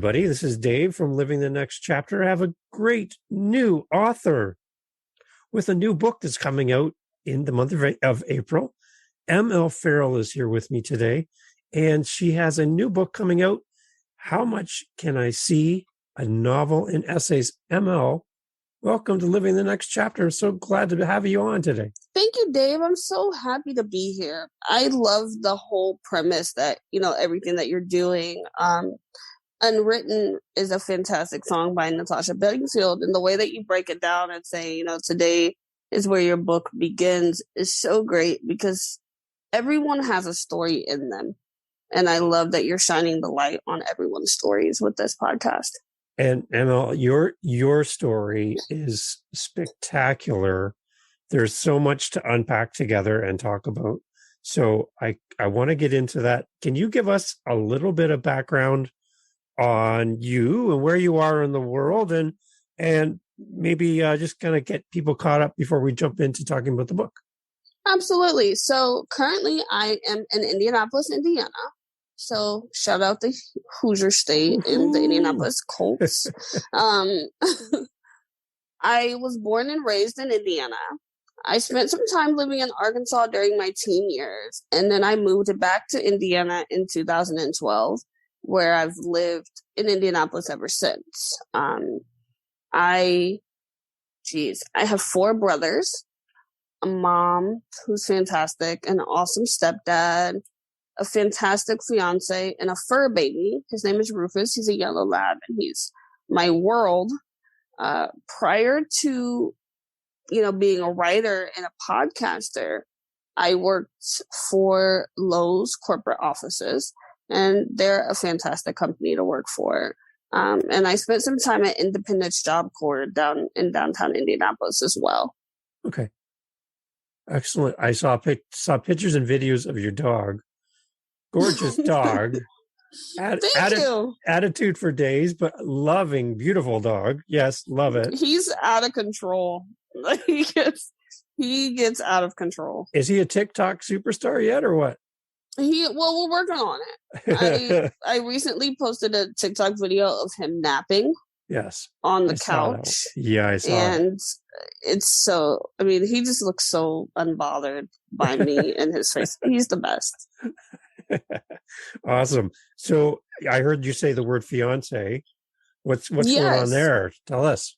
everybody. This is Dave from Living the Next Chapter. I have a great new author with a new book that's coming out in the month of April. ML Farrell is here with me today, and she has a new book coming out, How Much Can I See? A Novel and Essays. ML, welcome to Living the Next Chapter. I'm so glad to have you on today. Thank you, Dave. I'm so happy to be here. I love the whole premise that, everything that you're doing. Unwritten is a fantastic song by Natasha Bedingfield. And the way that you break it down and say, today is where your book begins is so great because everyone has a story in them. And I love that you're shining the light on everyone's stories with this podcast. And ML, your story is spectacular. There's so much to unpack together and talk about. So I want to get into that. Can you give us a little bit of background on you and where you are in the world, and maybe just kind of get people caught up before we jump into talking about the book? Absolutely. So currently I am in Indianapolis, Indiana. So shout out the Hoosier State and the Indianapolis Colts. I was born and raised in Indiana. I spent some time living in Arkansas during my teen years, and then I moved back to Indiana in 2012, where I've lived in Indianapolis ever since. I have 4 brothers, a mom who's fantastic, an awesome stepdad, a fantastic fiance, and a fur baby. His name is Rufus. He's a yellow lab, and he's my world. Prior to, being a writer and a podcaster, I worked for Lowe's corporate offices, and they're a fantastic company to work for. And I spent some time at Indypendence Job Corp down in downtown Indianapolis as well. Okay. Excellent. I saw pictures and videos of your dog. Gorgeous dog. Thank you. Attitude for days, but loving, beautiful dog. Yes, love it. He's out of control. He gets out of control. Is he a TikTok superstar yet, or what? We're working on it. I recently posted a TikTok video of him napping. Yes. On the couch. Yeah, I saw and it's so, he just looks so unbothered by me and his face. He's the best. Awesome. So I heard you say the word fiance. What's going on there? Tell us.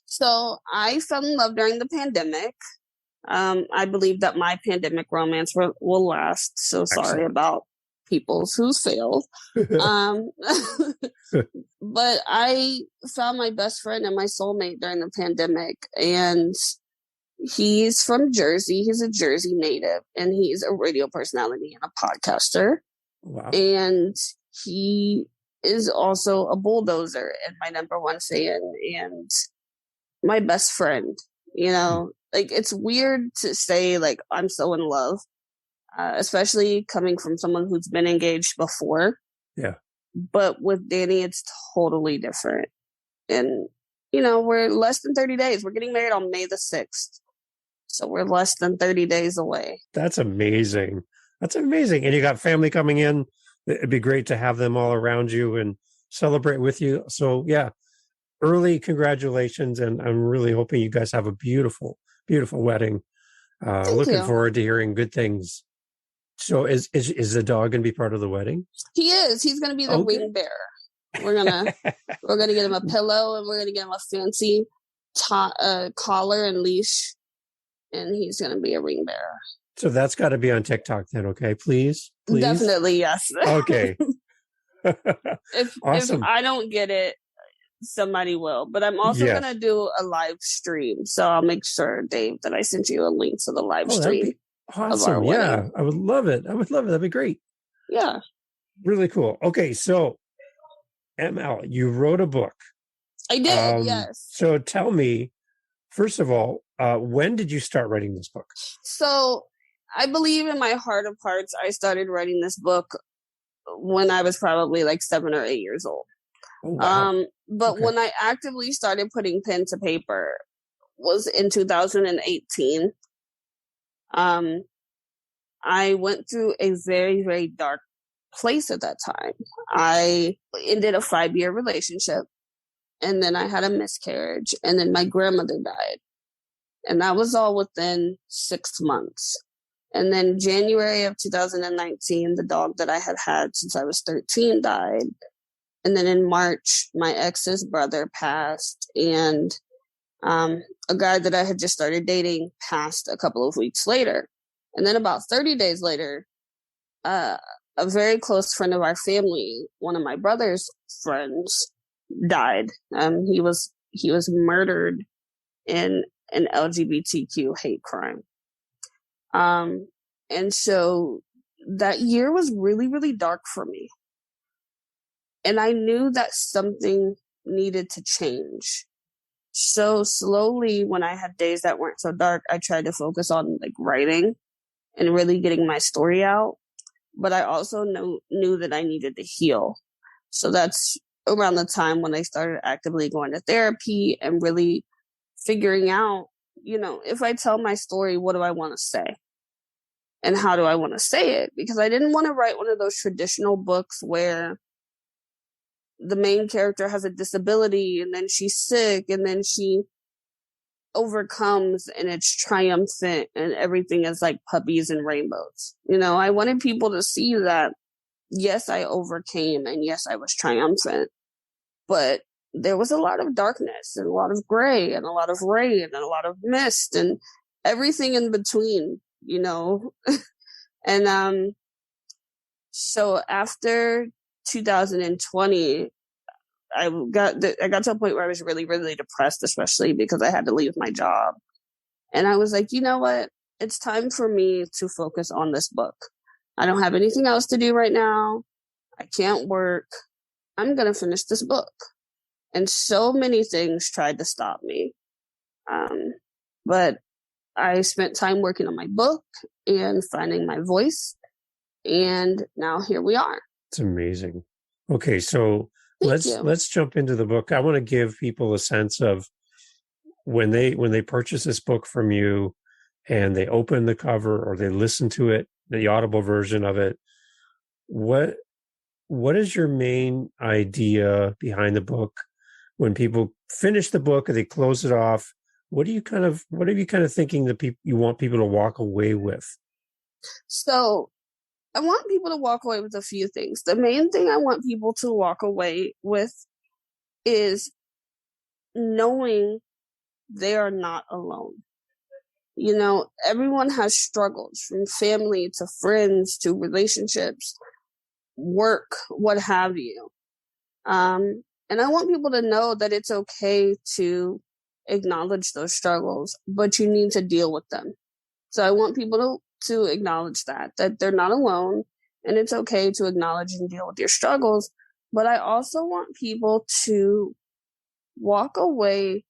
So I fell in love during the pandemic. I believe that my pandemic romance will last. So sorry Excellent. About people's who's failed. But I found my best friend and my soulmate during the pandemic, and he's from Jersey. He's a Jersey native, and he's a radio personality and a podcaster. Wow. And he is also a bulldozer and my number one fan and my best friend. Like, it's weird to say, like, I'm so in love, especially coming from someone who's been engaged before. Yeah. But with Danny, it's totally different. And, we're less than 30 days. We're getting married on May the 6th. So we're less than 30 days away. That's amazing. And you got family coming in. It'd be great to have them all around you and celebrate with you. So, yeah, early congratulations. And I'm really hoping you guys have a beautiful, beautiful wedding. Looking forward to hearing good things. So is the dog going to be part of the wedding? He is. He's going to be the ring bearer. We're gonna get him a pillow, and we're gonna get him a fancy collar and leash, and he's gonna be a ring bearer. So that's got to be on TikTok then, okay? Please? Definitely, yes. Okay. Awesome. If I don't get it, somebody will. But I'm also gonna do a live stream, so I'll make sure, Dave, that I send you a link to the live stream. Awesome. Yeah, I would love it. That'd be great. Yeah. Really cool. Okay, so ML, you wrote a book. I did, yes. So tell me, first of all, when did you start writing this book? So I believe in my heart of hearts, I started writing this book when I was probably like 7 or 8 years old. Oh, wow. But when I actively started putting pen to paper was in 2018. I went through a very, very dark place at that time. I ended a 5-year relationship, and then I had a miscarriage, and then my grandmother died. And that was all within 6 months. And then January of 2019, the dog that I had had since I was 13 died. And then in March, my ex's brother passed, and a guy that I had just started dating passed a couple of weeks later. And then about 30 days later, a very close friend of our family, one of my brother's friends, died. He was murdered in an LGBTQ hate crime. And so that year was really, really dark for me. And I knew that something needed to change. So slowly, when I had days that weren't so dark, I tried to focus on like writing and really getting my story out. But I also knew that I needed to heal. So that's around the time when I started actively going to therapy and really figuring out, if I tell my story, what do I want to say? And how do I want to say it? Because I didn't want to write one of those traditional books where the main character has a disability and then she's sick and then she overcomes and it's triumphant and everything is like puppies and rainbows. I wanted people to see that, yes, I overcame and yes, I was triumphant, but there was a lot of darkness and a lot of gray and a lot of rain and a lot of mist and everything in between, And so after 2020, I got to a point where I was really, really depressed, especially because I had to leave my job. And I was like, you know what? It's time for me to focus on this book. I don't have anything else to do right now. I can't work. I'm going to finish this book. And so many things tried to stop me. But I spent time working on my book and finding my voice. And now here we are. It's amazing. Okay, so let's jump into the book. I want to give people a sense of when they purchase this book from you and they open the cover or they listen to it, the audible version of it, what is your main idea behind the book? When people finish the book or they close it off, what are you kind of thinking that you want people to walk away with? So I want people to walk away with a few things. The main thing I want people to walk away with is knowing they are not alone. Everyone has struggles, from family to friends to relationships, work, what have you. And I want people to know that it's okay to acknowledge those struggles, but you need to deal with them. So I want people to acknowledge that they're not alone, and it's okay to acknowledge and deal with your struggles. But I also want people to walk away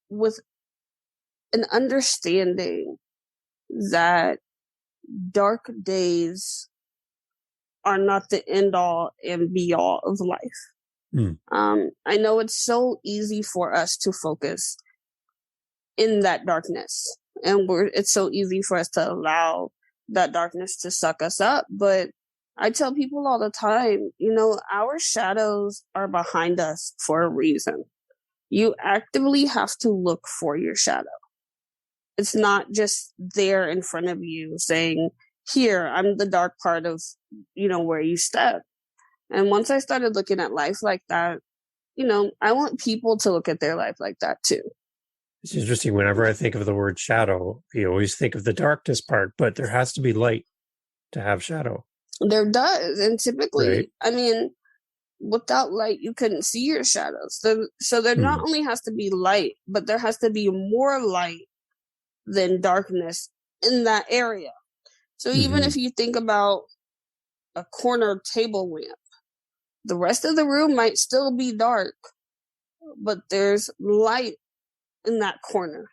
with an understanding that dark days are not the end all and be all of life. I know it's so easy for us to focus in that darkness, and it's so easy for us to allow that darkness to suck us up. But I tell people all the time, our shadows are behind us for a reason. You actively have to look for your shadow. It's not just there in front of you saying, here, I'm the dark part of, where you step. And once I started looking at life like that, I want people to look at their life like that too. It's interesting. Whenever I think of the word shadow, you always think of the darkness part, but there has to be light to have shadow. There does. And typically, right? Without light, you couldn't see your shadows. So there not only has to be light, but there has to be more light than darkness in that area. So even if you think about a corner table lamp, the rest of the room might still be dark, but there's light in that corner.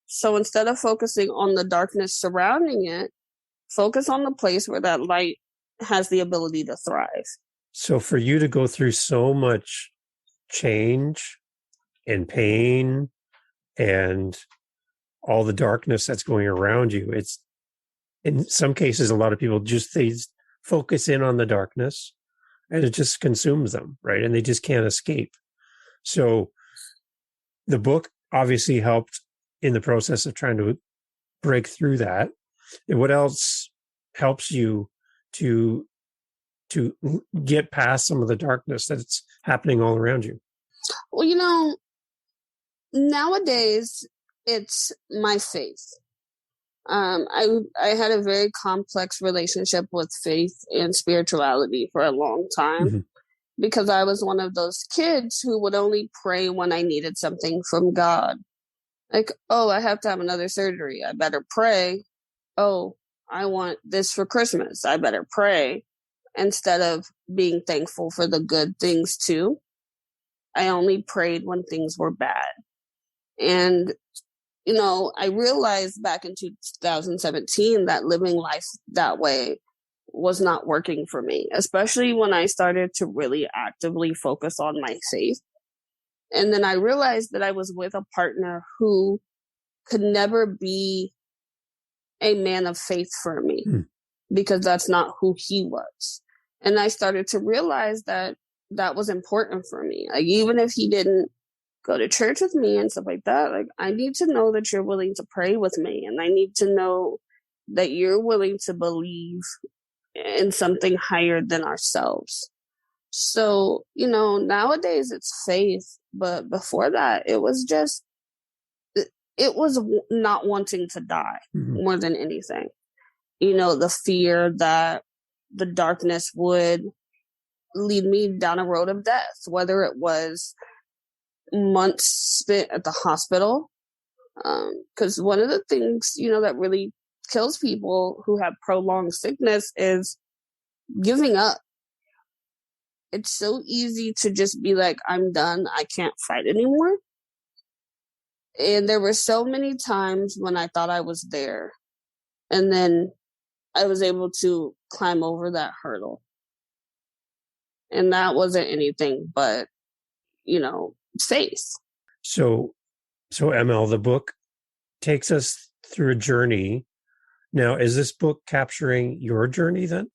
So instead of focusing on the darkness surrounding it, focus on the place where that light has the ability to thrive. So for you to go through so much change and pain and all the darkness that's going around you, it's in some cases, a lot of people focus in on the darkness, and it just consumes them, right? And they just can't escape. So the book obviously helped in the process of trying to break through that. And what else helps you to get past some of the darkness that's happening all around you? Well, nowadays it's my faith. I had a very complex relationship with faith and spirituality for a long time. Mm-hmm. Because I was one of those kids who would only pray when I needed something from God. Like, oh, I have to have another surgery. I better pray. Oh, I want this for Christmas. I better pray. Instead of being thankful for the good things too. I only prayed when things were bad. And, I realized back in 2017 that living life that way was not working for me, especially when I started to really actively focus on my faith. And then I realized that I was with a partner who could never be a man of faith for me because that's not who he was. And I started to realize that that was important for me. Like, even if he didn't go to church with me and stuff like that, like, I need to know that you're willing to pray with me. And I need to know that you're willing to believe in something higher than ourselves. So, nowadays it's faith, but before that, it was not wanting to die more than anything. The fear that the darkness would lead me down a road of death, whether it was months spent at the hospital. Because one of the things, that really kills people who have prolonged sickness is giving up. It's so easy to just be like, I'm done. I can't fight anymore. And there were so many times when I thought I was there. And then I was able to climb over that hurdle. And that wasn't anything but, faith. So ML, the book takes us through a journey. Now, is this book capturing your journey then?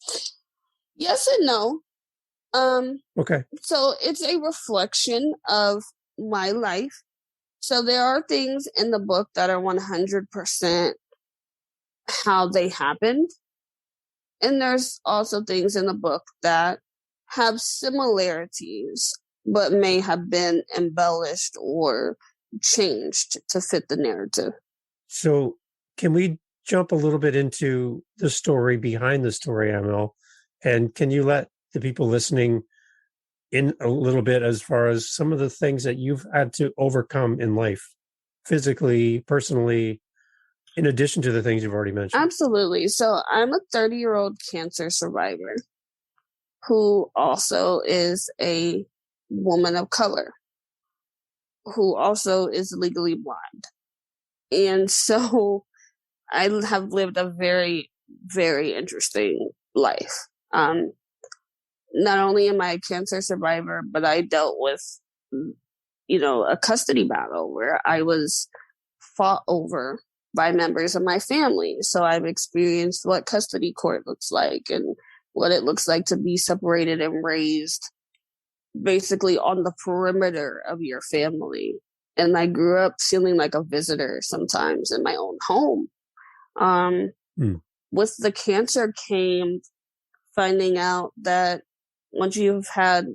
Yes and no. Okay. So it's a reflection of my life. So there are things in the book that are 100% how they happened. And there's also things in the book that have similarities, but may have been embellished or changed to fit the narrative. So can we jump a little bit into the story behind the story, ML? And can you let the people listening in a little bit as far as some of the things that you've had to overcome in life, physically, personally, in addition to the things you've already mentioned? Absolutely. So I'm a 30-year-old cancer survivor who also is a woman of color, who also is legally blind. And so I have lived a very, very interesting life. Not only am I a cancer survivor, but I dealt with, a custody battle where I was fought over by members of my family. So I've experienced what custody court looks like and what it looks like to be separated and raised basically on the perimeter of your family. And I grew up feeling like a visitor sometimes in my own home. With the cancer came finding out that once you've had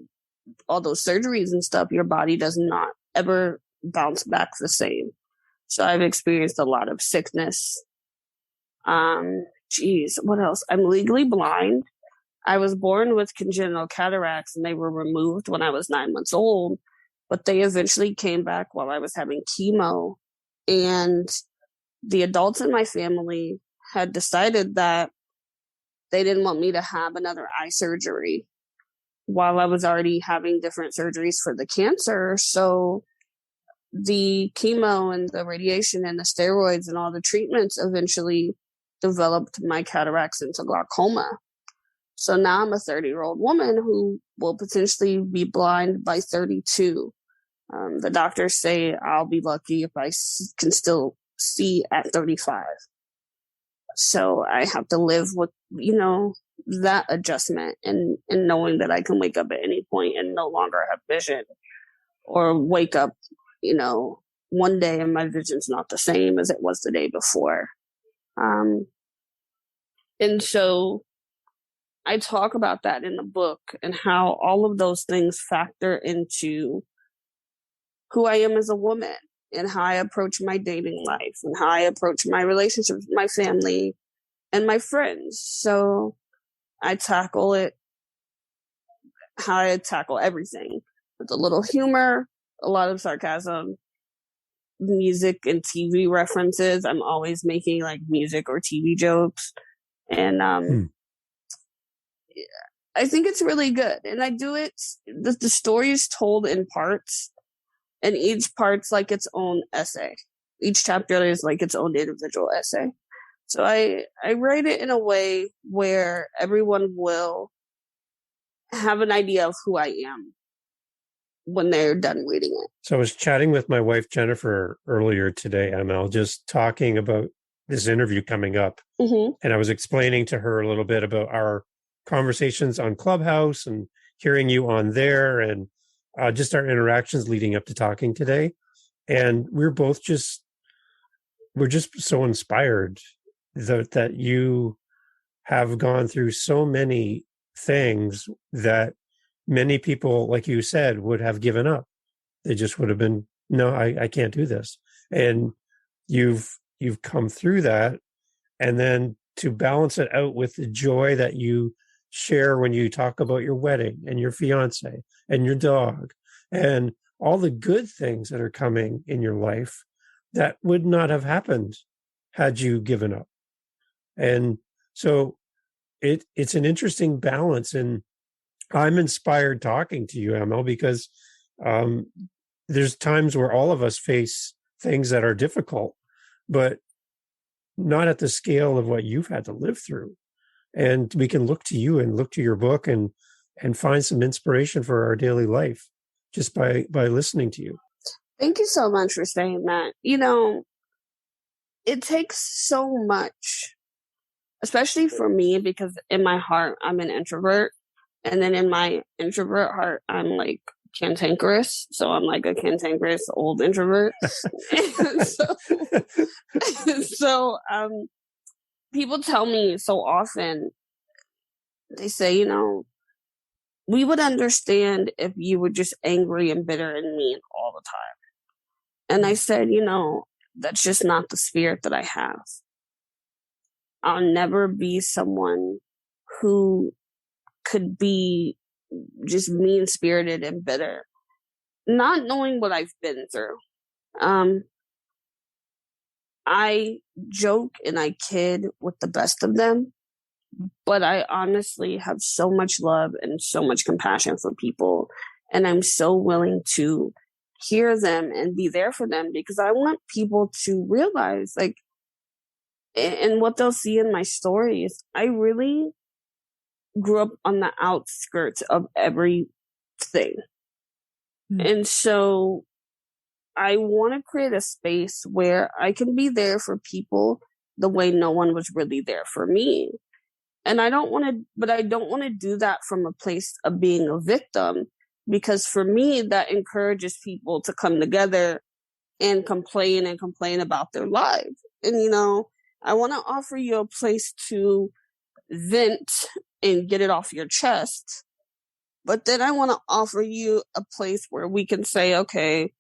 all those surgeries and stuff, your body does not ever bounce back the same. So I've experienced a lot of sickness. What else? I'm legally blind. I was born with congenital cataracts and they were removed when I was 9 months old, but they eventually came back while I was having chemo. And the adults in my family had decided that they didn't want me to have another eye surgery while I was already having different surgeries for the cancer. So the chemo and the radiation and the steroids and all the treatments eventually developed my cataracts into glaucoma. So now I'm a 30-year-old woman who will potentially be blind by 32. The doctors say I'll be lucky if I can still see at 35. So I have to live with, that adjustment and knowing that I can wake up at any point and no longer have vision, or wake up, one day and my vision's not the same as it was the day before. And so I talk about that in the book and how all of those things factor into who I am as a woman and how I approach my dating life and how I approach my relationships with my family and my friends. So I tackle it how I tackle everything with a little humor, a lot of sarcasm, music and TV references. I'm always making like music or TV jokes. And I think it's really good. And I do it, the story is told in parts, and each part's like its own essay. Each chapter is like its own individual essay. So I write it in a way where everyone will have an idea of who I am when they're done reading it. So I was chatting with my wife, Jennifer, earlier today, ML, just talking about this interview coming up. Mm-hmm. And I was explaining to her a little bit about our conversations on Clubhouse and hearing you on there, and just our interactions leading up to talking today. And we're just so inspired that you have gone through so many things that many people, like you said, would have given up. They just would have been, no, I can't do this. And you've come through that. And then to balance it out with the joy that you share when you talk about your wedding and your fiance and your dog and all the good things that are coming in your life that would not have happened had you given up. And so it's an interesting balance. And I'm inspired talking to you, ML, because there's times where all of us face things that are difficult, but not at the scale of what you've had to live through. And we can look to you and look to your book and find some inspiration for our daily life just by listening to you. Thank you so much for saying that. It takes so much, especially for me, because in my heart, I'm an introvert. And then in my introvert heart, I'm like cantankerous. So I'm like a cantankerous old introvert. so people tell me so often, they say, we would understand if you were just angry and bitter and mean all the time. And I said, that's just not the spirit that I have. I'll never be someone who could be just mean-spirited and bitter, not knowing what I've been through. I joke and I kid with the best of them, but I honestly have so much love and so much compassion for people, and I'm so willing to hear them and be there for them, because I want people to realize, like, and what they'll see in my stories, I really grew up on the outskirts of everything. And so I want to create a space where I can be there for people the way no one was really there for me. And I don't want to do that from a place of being a victim, because for me, that encourages people to come together and complain about their lives. And, I want to offer you a place to vent and get it off your chest. But then I want to offer you a place where we can say, okay,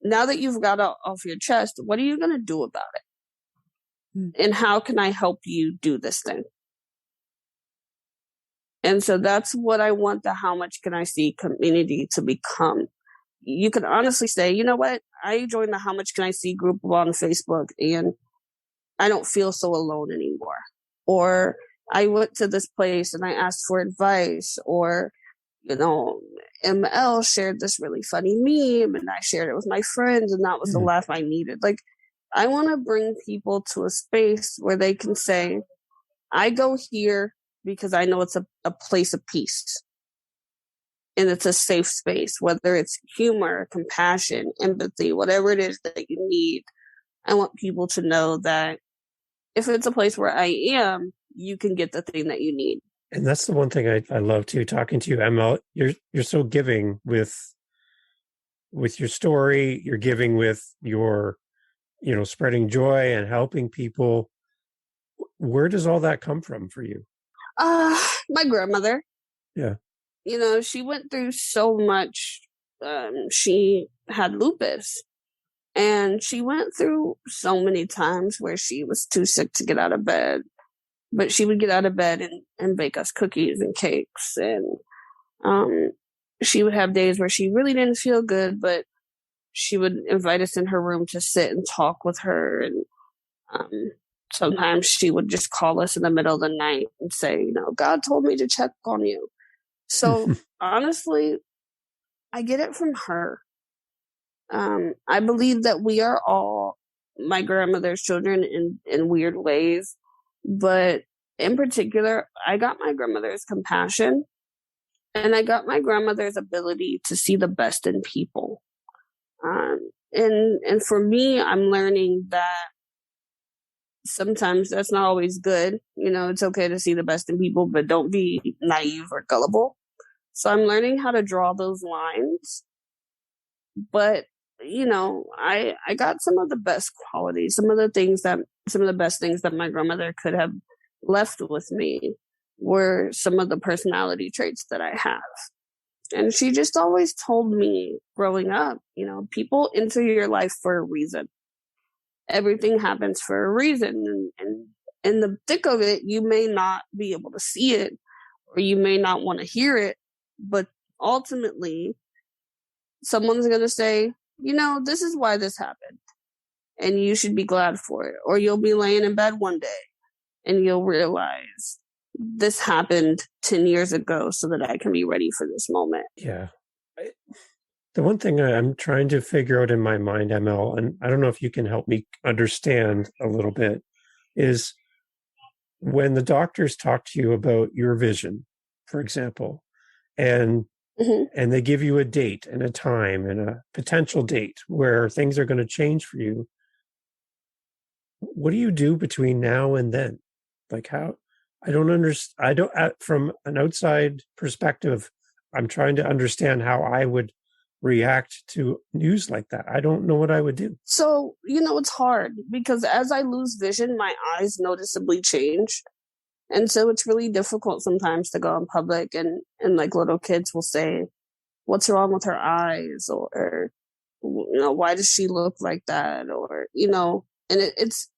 now that you've got it off your chest, what are you going to do about it? And how can I help you do this thing? And so that's what I want the How Much Can I See community to become. You can honestly say, you know what? I joined the How Much Can I See group on Facebook, and I don't feel so alone anymore. Or I went to this place and I asked for advice, or, ML shared this really funny meme and I shared it with my friends, and that was the laugh I needed. Like, I want to bring people to a space where they can say, I go here because I know it's a place of peace. And it's a safe space, whether it's humor, compassion, empathy, whatever it is that you need. I want people to know that if it's a place where I am, Yeah. you can get the thing that you need. And that's the one thing I love too, talking to you, ML. You're so giving with your story. You're giving with your, spreading joy and helping people. Where does all that come from for you? My grandmother. Yeah. She went through so much. She had lupus, and she went through so many times where she was too sick to get out of bed, but she would get out of bed and bake us cookies and cakes. And she would have days where she really didn't feel good, but she would invite us in her room to sit and talk with her. And sometimes she would just call us in the middle of the night and say, God told me to check on you. So honestly, I get it from her. I believe that we are all my grandmother's children in weird ways, but in particular, I got my grandmother's compassion, and I got my grandmother's ability to see the best in people. And for me, I'm learning that sometimes that's not always good. It's okay to see the best in people, but don't be naive or gullible. So I'm learning how to draw those lines. But, I got some of the best qualities, some of the best things that my grandmother could have left with me were some of the personality traits that I have. And she just always told me growing up, people enter your life for a reason. Everything happens for a reason. And in the thick of it, you may not be able to see it, or you may not want to hear it, but ultimately, someone's going to say, this is why this happened, and you should be glad for it. Or you'll be laying in bed one day and you'll realize this happened 10 years ago so that I can be ready for this moment. Yeah. The one thing I'm trying to figure out in my mind, ML, and I don't know if you can help me understand a little bit, is when the doctors talk to you about your vision, for example, and they give you a date and a time and a potential date where things are going to change for you. What do you do between now and then? Like how? I don't understand. I don't, from an outside perspective, I'm trying to understand how I would react to news like that. I don't know what I would do. So, it's hard because as I lose vision, my eyes noticeably change. And so it's really difficult sometimes to go in public and like little kids will say, what's wrong with her eyes? Or why does she look like that? Or, and it's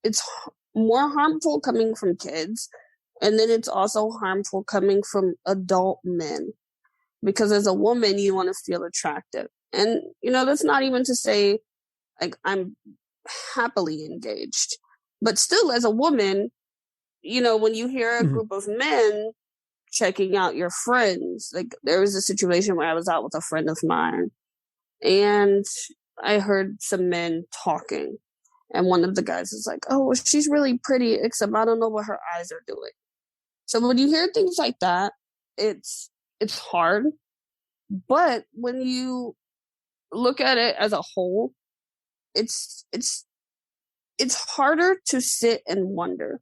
more harmful coming from kids. And then it's also harmful coming from adult men, because as a woman, you want to feel attractive. And, that's not even to say like I'm happily engaged, but still as a woman, when you hear a group of men checking out your friends, like there was a situation where I was out with a friend of mine and I heard some men talking, and one of the guys is like, oh, well, she's really pretty, except I don't know what her eyes are doing. So when you hear things like that, it's hard. But when you look at it as a whole, it's harder to sit and wonder.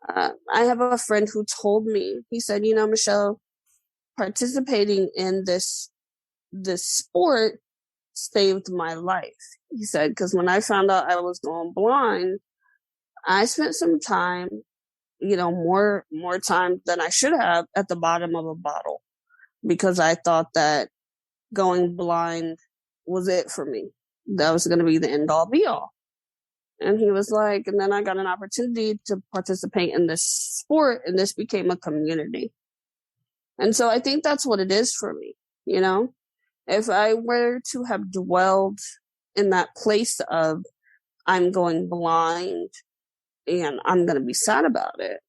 I have a friend who told me, he said, Michelle, participating in this sport saved my life. He said, because when I found out I was going blind, I spent some time, more time than I should have at the bottom of a bottle, because I thought that going blind was it for me. That was going to be the end all be all. And he was like, and then I got an opportunity to participate in this sport, and this became a community. And so I think that's what it is for me. If I were to have dwelled in that place of I'm going blind and I'm going to be sad about it,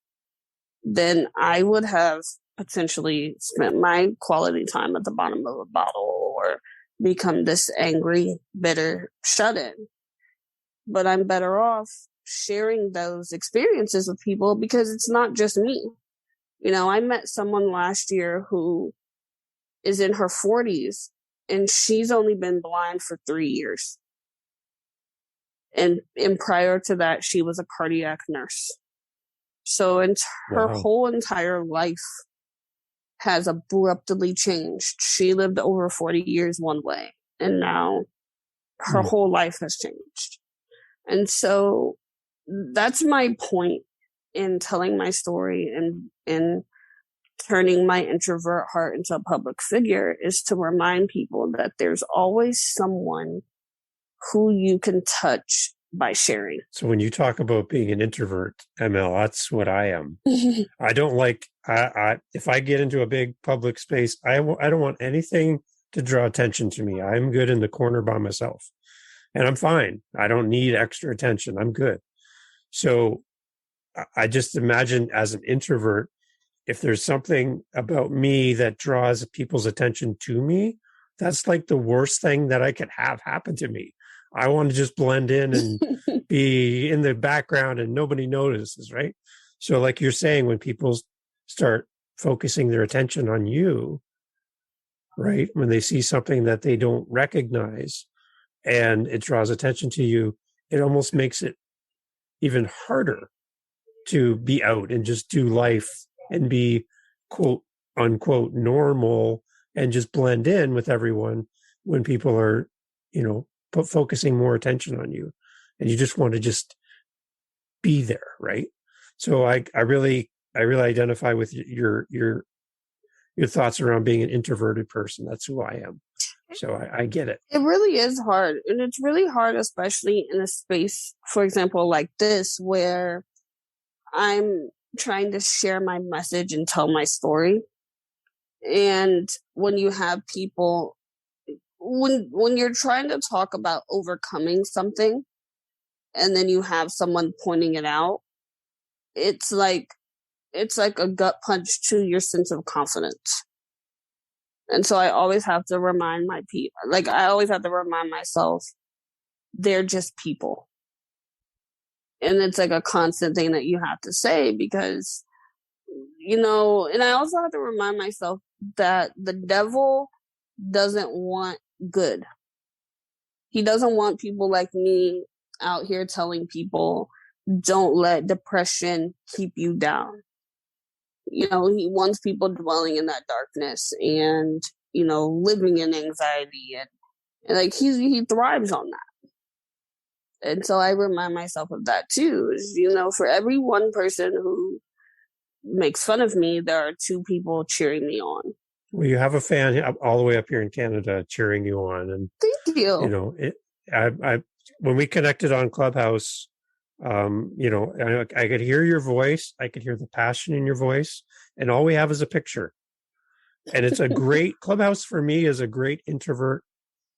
then I would have potentially spent my quality time at the bottom of a bottle or become this angry, bitter shut-in. But I'm better off sharing those experiences with people because it's not just me. I met someone last year who is in her 40s and she's only been blind for 3 years. And prior to that, she was a cardiac nurse. So her Wow. whole entire life has abruptly changed. She lived over 40 years one way, and now her whole life has changed. And so that's my point in telling my story and turning my introvert heart into a public figure, is to remind people that there's always someone who you can touch by sharing. So when you talk about being an introvert, ML, that's what I am. I don't like, if I get into a big public space, I don't want anything to draw attention to me. I'm good in the corner by myself, and I'm fine. I don't need extra attention. I'm good. So I just imagine, as an introvert, if there's something about me that draws people's attention to me, that's like the worst thing that I could have happen to me. I want to just blend in and be in the background and nobody notices, right? So like you're saying, when people start focusing their attention on you, right, when they see something that they don't recognize and it draws attention to you, it almost makes it even harder to be out and just do life and be quote unquote normal and just blend in with everyone, when people are, focusing more attention on you, and you just want to just be there, right? So I really identify with your thoughts around being an introverted person. That's who I am. So I get it. It really is hard. And it's really hard, especially in a space, for example, like this, where I'm trying to share my message and tell my story. And when you have people, when you're trying to talk about overcoming something, and then you have someone pointing it out, it's like a gut punch to your sense of confidence. And so I always have to remind myself, they're just people. And it's like a constant thing that you have to say, because, and I also have to remind myself that the devil doesn't want good. He doesn't want people like me out here telling people, don't let depression keep you down. He wants people dwelling in that darkness and, living in anxiety, and like he thrives on that. And so I remind myself of that too. For every one person who makes fun of me, there are two people cheering me on. Well, you have a fan all the way up here in Canada cheering you on, and thank you. When we connected on Clubhouse, I could hear your voice, I could hear the passion in your voice, and all we have is a picture. And it's a great Clubhouse for me is a great introvert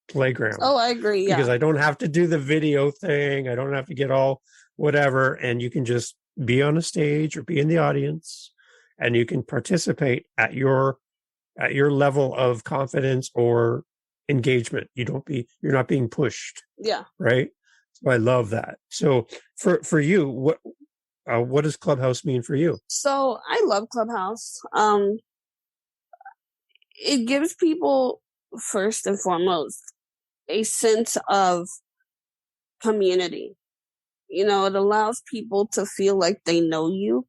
playground. Oh, I agree. Because I don't have to do the video thing. I don't have to get all whatever. And you can just be on a stage or be in the audience, and you can participate at your level of confidence or engagement. You're not being pushed. Yeah. Right. So I love that. So for you, what does Clubhouse mean for you? So I love Clubhouse. It gives people, first and foremost, a sense of community. It allows people to feel like they know you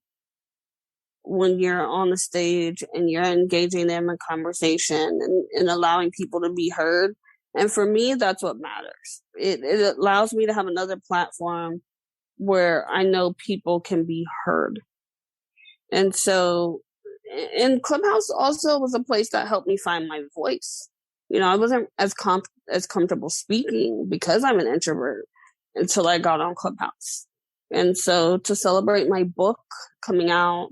when you're on the stage and you're engaging them in conversation and allowing people to be heard. And for me, that's what matters. It allows me to have another platform where I know people can be heard. And so, and Clubhouse also was a place that helped me find my voice. I wasn't as comfortable speaking because I'm an introvert until I got on Clubhouse. And so, to celebrate my book coming out,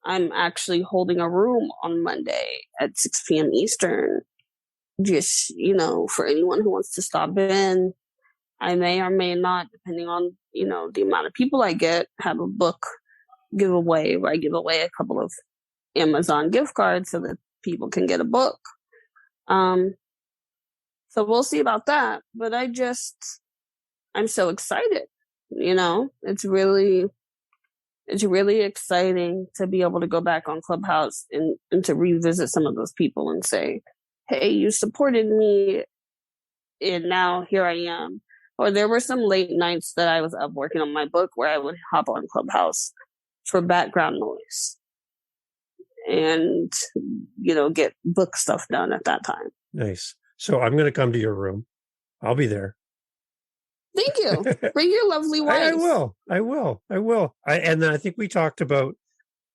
I'm actually holding a room on Monday at 6 p.m. Eastern. Just, for anyone who wants to stop in. I may or may not, depending on, the amount of people I get, have a book giveaway where I give away a couple of Amazon gift cards so that people can get a book. So we'll see about that. But I'm so excited. It's really exciting to be able to go back on Clubhouse and to revisit some of those people and say, hey, you supported me, and now here I am. Or there were some late nights that I was up working on my book where I would hop on Clubhouse for background noise and, get book stuff done at that time. Nice. So I'm going to come to your room. I'll be there. Thank you. Bring your lovely wife. I will. And then I think we talked about,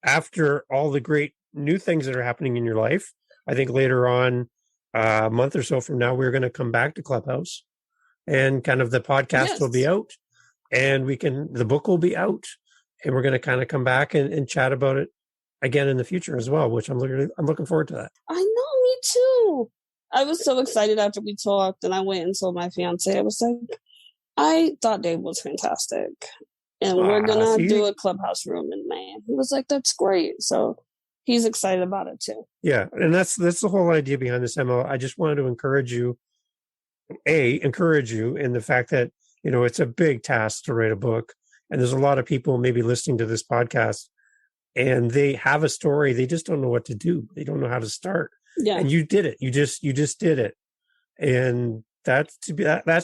after all the great new things that are happening in your life, I think later on, a month or so from now, we're going to come back to Clubhouse, and kind of the podcast will be out, and the book will be out, and we're going to kind of come back and chat about it again in the future as well, which I'm looking forward to that. I know, me too. I was so excited after we talked, and I went and told my fiance, I was like, I thought Dave was fantastic, and we're going to do a Clubhouse room in May. He was like, that's great. So he's excited about it too. Yeah. And that's the whole idea behind this, Emma. I just wanted to encourage you in the fact that, it's a big task to write a book. And there's a lot of people maybe listening to this podcast, and they have a story. They just don't know what to do. They don't know how to start. Yeah. And you did it. You just did it. And that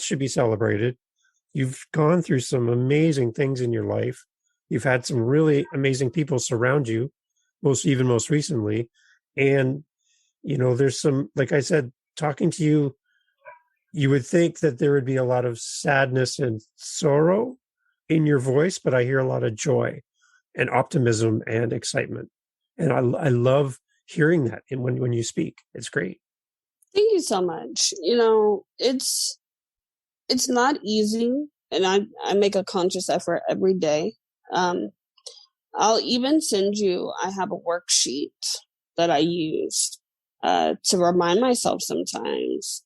should be celebrated. You've gone through some amazing things in your life. You've had some really amazing people surround you, most recently. And, there's some, like I said, talking to you, you would think that there would be a lot of sadness and sorrow in your voice, but I hear a lot of joy and optimism and excitement. And I love hearing that when you speak. It's great. Thank you so much. It's not easy, and I make a conscious effort every day. I'll even send you, I have a worksheet that I use to remind myself sometimes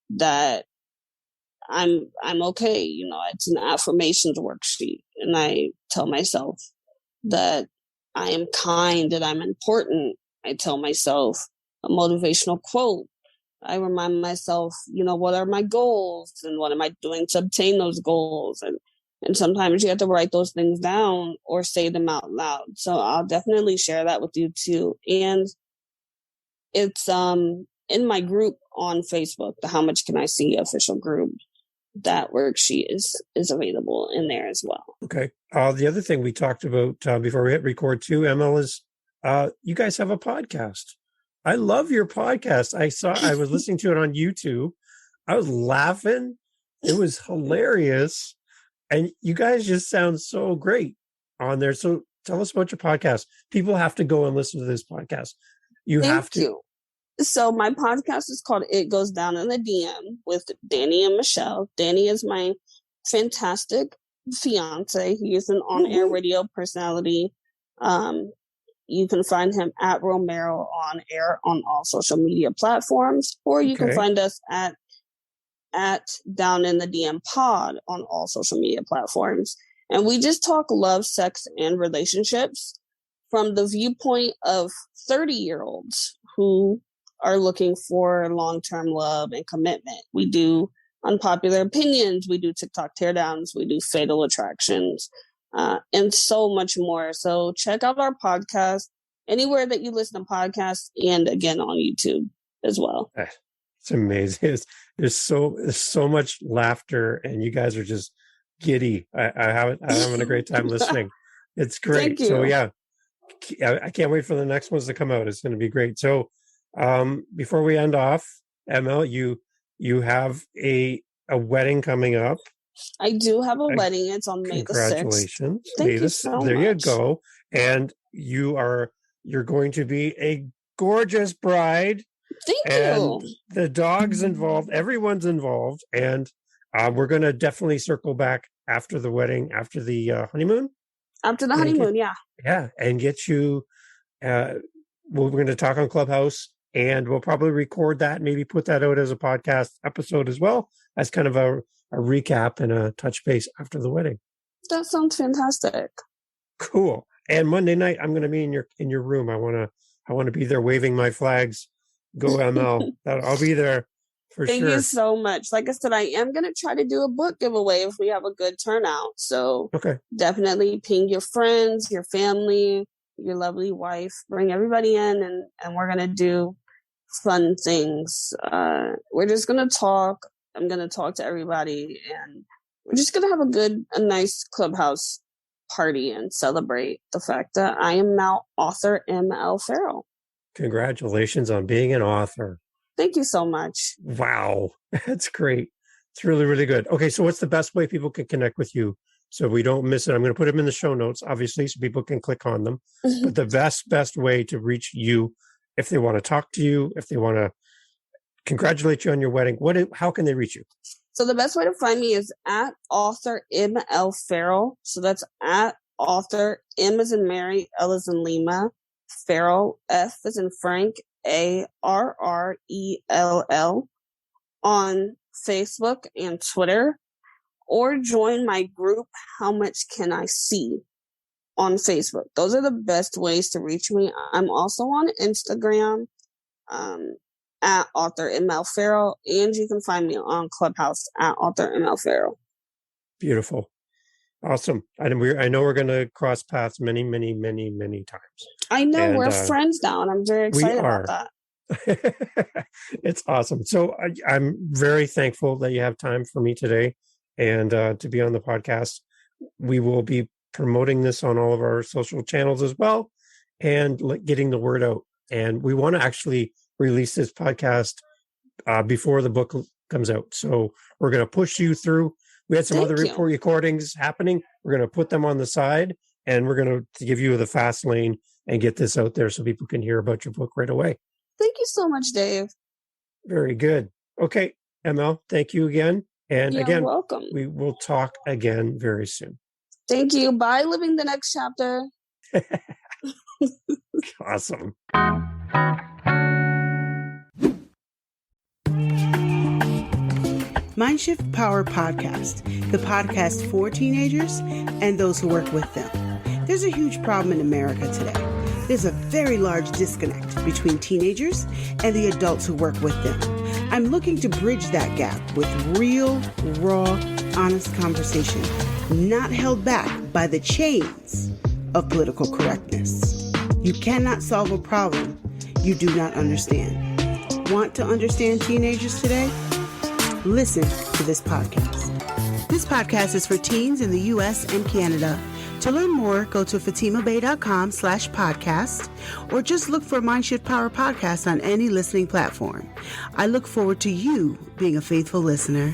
that I'm okay. It's an affirmations worksheet, and I tell myself that I am kind and I'm important. I tell myself a motivational quote. I remind myself, what are my goals and what am I doing to obtain those goals? And sometimes you have to write those things down or say them out loud. So I'll definitely share that with you too. And it's in my group on Facebook, the How Much Can I See official group. That worksheet is available in there as well. Okay. The other thing we talked about before we hit record too, ML, is you guys have a podcast. I love your podcast. I was listening to it on YouTube. I was laughing. It was hilarious. And you guys just sound so great on there. So tell us about your podcast. People have to go and listen to this podcast. Thank you. So my podcast is called It Goes Down in the DM with Danny and Michelle. Danny is my fantastic fiance. He is an on-air radio personality. You can find him at Romero on air on all social media platforms, or you can find us at Down in the DM Pod on all social media platforms. And we just talk love, sex, and relationships from the viewpoint of 30-year-olds who are looking for long-term love and commitment. We do unpopular opinions. We do TikTok teardowns. We do fatal attractions. And so much more. So check out our podcast anywhere that you listen to podcasts, and again on YouTube as well. It's amazing. There's so much laughter, and you guys are just giddy. I'm having a great time listening. It's great. So yeah, I can't wait for the next ones to come out. It's going to be great. So before we end off, ML, you have a wedding coming up. I do have a wedding. It's on May the 6th. Congratulations. Thank you so much. There you go. And you're going to be a gorgeous bride. Thank you. The dog's involved. Everyone's involved. And we're going to definitely circle back after the wedding, after the honeymoon. After the honeymoon, yeah. Yeah. And get you, we're going to talk on Clubhouse, and we'll probably record that, maybe put that out as a podcast episode as well, as kind of a recap and a touch base after the wedding. That sounds fantastic. Cool. And Monday night, I'm going to be in your room. I want to be there waving my flags. Go ML. I'll be there for sure. Thank you so much. Like I said, I am going to try to do a book giveaway if we have a good turnout. So definitely ping your friends, your family, your lovely wife, bring everybody in, and we're going to do fun things. We're just going to talk. I'm going to talk to everybody, and we're just going to have a nice Clubhouse party and celebrate the fact that I am now author M.L. Farrell. Congratulations on being an author. Thank you so much. Wow. That's great. It's really, really good. Okay. So what's the best way people can connect with you so we don't miss it? I'm going to put them in the show notes, obviously, so people can click on them. But the best way to reach you, if they want to talk to you, if they want to congratulate you on your wedding, how can they reach you? So the best way to find me is at author M.L. Farrell. So that's at author, M as in Mary, L as in Lima, Farrell, F as in Frank, ARRELL, on Facebook and Twitter, or join my group, How Much Can I See, on Facebook. Those are the best ways to reach me. I'm also on Instagram, at author M.L. Farrell, and you can find me on Clubhouse at author M.L. Farrell. Beautiful. Awesome. I know we're going to cross paths many, many, many, many times. I know. We're friends now, and I'm very excited about that. It's awesome. So I'm very thankful that you have time for me today and to be on the podcast. We will be promoting this on all of our social channels as well and getting the word out. And we want to actually release this podcast before the book comes out. So we're going to push you through. We had some other recordings happening. We're going to put them on the side, and we're going to give you the fast lane and get this out there so people can hear about your book right away. Thank you so much, Dave. Very good. Okay, ML, thank you again. And You're again, welcome. We will talk again very soon. Thank you. Bye, living the next chapter. Awesome. Mindshift Power Podcast, the podcast for teenagers and those who work with them. There's a huge problem in America today. There's a very large disconnect between teenagers and the adults who work with them. I'm looking to bridge that gap with real, raw, honest conversation, not held back by the chains of political correctness. You cannot solve a problem you do not understand. Want to understand teenagers today? Listen to this podcast. This podcast is for teens in the U.S. and Canada. To learn more, go to fatimabay.com/podcast or just look for Mindshift Power Podcast on any listening platform. I look forward to you being a faithful listener.